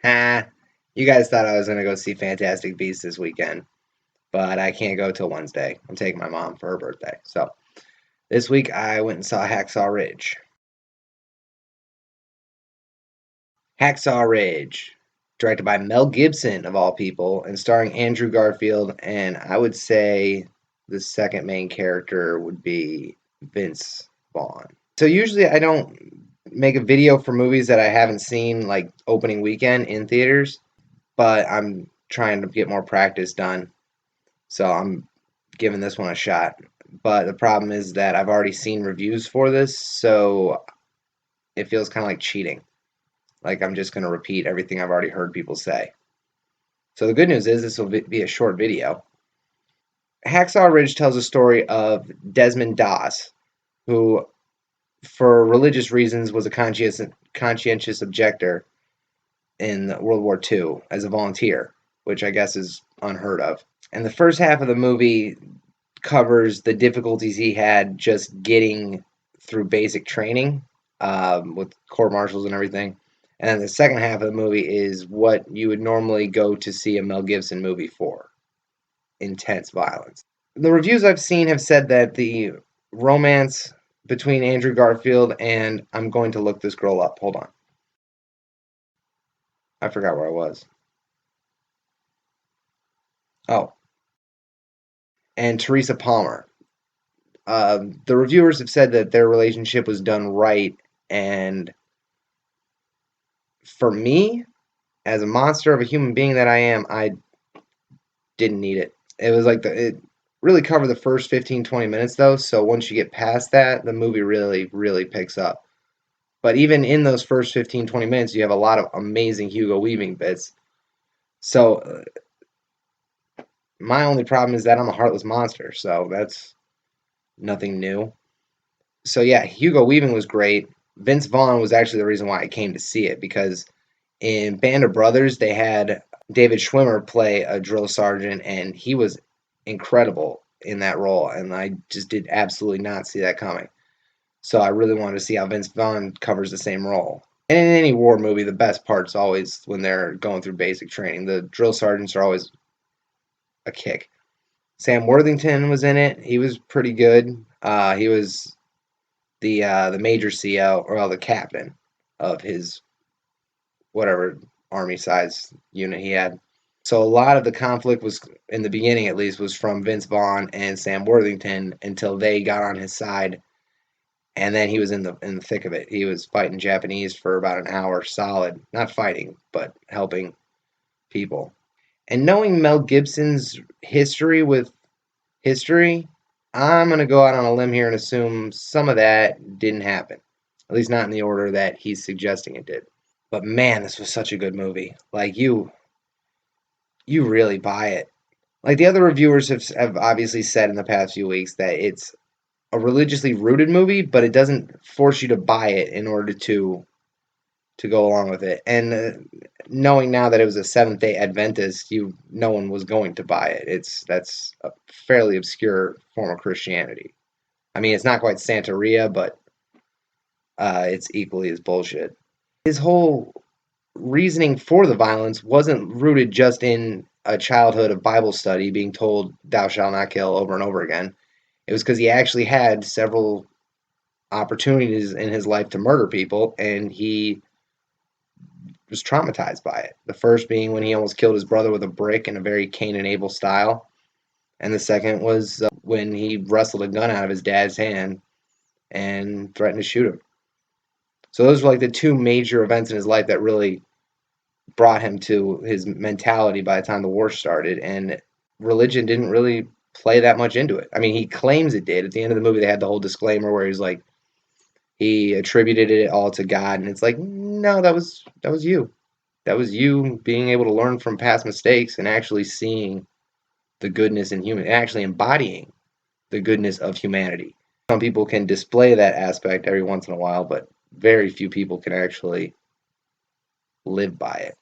Ha! You guys thought I was gonna go see Fantastic Beasts this weekend, but I can't go till Wednesday. I'm taking my mom for her birthday. So this week I went and saw Hacksaw Ridge. Hacksaw Ridge, directed by Mel Gibson of all people, and starring Andrew Garfield, and I would say the second main character would be Vince Vaughn. So usually I don't make a video for movies that I haven't seen like opening weekend in theaters, but I'm trying to get more practice done. So I'm giving this one a shot. But the problem is that I've already seen reviews for this, so it feels kind of like cheating. Like I'm just going to repeat everything I've already heard people say. So the good news is this will be a short video. Hacksaw Ridge tells a story of Desmond Doss, who, for religious reasons, was a conscientious objector in World War II as a volunteer, which I guess is unheard of. And the first half of the movie covers the difficulties he had just getting through basic training with court martials and everything. And then the second half of the movie is what you would normally go to see a Mel Gibson movie for: intense violence. The reviews I've seen have said that the romance between Andrew Garfield and I'm going to look this girl up. Hold on. I forgot where I was. Oh, and Teresa Palmer. The reviewers have said that their relationship was done right, and for me, as a monster of a human being that I am, I didn't need it. It was like it really covered the first 15, 20 minutes though, so once you get past that, the movie really, really picks up. But even in those first 15, 20 minutes, you have a lot of amazing Hugo Weaving bits. So my only problem is that I'm a heartless monster, so that's nothing new. So yeah, Hugo Weaving was great. Vince Vaughn was actually the reason why I came to see it, because in Band of Brothers, they had David Schwimmer play a drill sergeant, and he was incredible in that role, and I just did absolutely not see that coming. So I really wanted to see how Vince Vaughn covers the same role. And in any war movie, the best part's always when they're going through basic training. The drill sergeants are always a kick. Sam Worthington was in it. He was pretty good. He was the major CO, or well, the captain of his whatever army size unit he had. So a lot of the conflict was, in the beginning at least, was from Vince Vaughn and Sam Worthington until they got on his side, and then he was in the thick of it. He was fighting Japanese for about an hour solid, not fighting, but helping people. And knowing Mel Gibson's history with history, I'm gonna go out on a limb here and assume some of that didn't happen, at least not in the order that he's suggesting it did. But man, this was such a good movie. Like you really buy it. Like the other reviewers have obviously said in the past few weeks that it's a religiously rooted movie, but it doesn't force you to buy it in order to go along with it. And knowing now that it was a Seventh Day Adventist, no one was going to buy it. That's a fairly obscure form of Christianity. I mean, it's not quite Santeria, but it's equally as bullshit. His whole reasoning for the violence wasn't rooted just in a childhood of Bible study being told thou shalt not kill over and over again. It was because he actually had several opportunities in his life to murder people, and he was traumatized by it. The first being when he almost killed his brother with a brick in a very Cain and Abel style, and the second was when he wrestled a gun out of his dad's hand and threatened to shoot him. So those were like the two major events in his life that really brought him to his mentality by the time the war started, and religion didn't really play that much into it. I mean, he claims it did. At the end of the movie, they had the whole disclaimer where he's like, he attributed it all to God, and it's like, no, that was you. That was you being able to learn from past mistakes and actually seeing the goodness in human, actually embodying the goodness of humanity. Some people can display that aspect every once in a while, but very few people can actually live by it.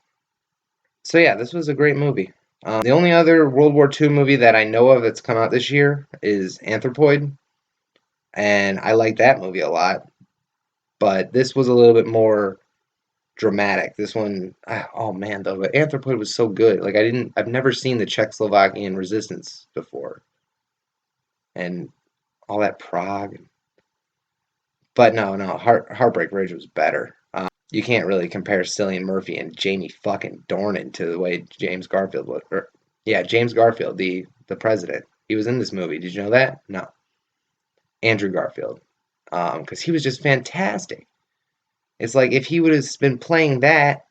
So yeah, this was a great movie. The only other World War II movie that I know of that's come out this year is Anthropoid, and I like that movie a lot. But this was a little bit more dramatic. This one, oh man, though, the Anthropoid was so good. Like I've never seen the Czechoslovakian resistance before, and all that Prague. But no, Heartbreak Ridge was better. You can't really compare Cillian Murphy and Jamie fucking Dornan to the way James Garfield was. Yeah, James Garfield, the president. He was in this movie. Did you know that? No, Andrew Garfield, because he was just fantastic. It's like if he would have been playing that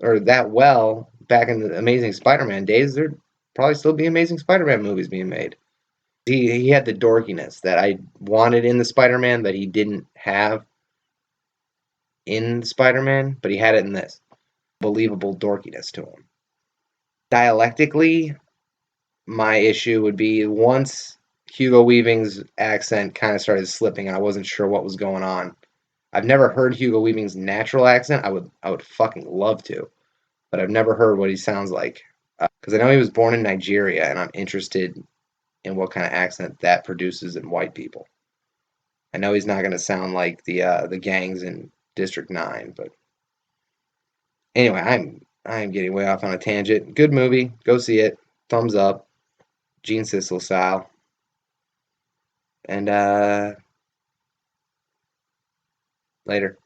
or that well back in the Amazing Spider-Man days, there'd probably still be Amazing Spider-Man movies being made. He had the dorkiness that I wanted in the Spider-Man that he didn't have in Spider-Man, but he had it in this. Believable dorkiness to him. Dialectically, my issue would be once Hugo Weaving's accent kind of started slipping and I wasn't sure what was going on. I've never heard Hugo Weaving's natural accent. I would fucking love to, but I've never heard what he sounds like. Because I know he was born in Nigeria, and I'm interested in what kind of accent that produces in white people. I know he's not going to sound like the gangs in District 9, but anyway, I'm getting way off on a tangent. Good movie, go see it. Thumbs up, Gene Siskel style, and later.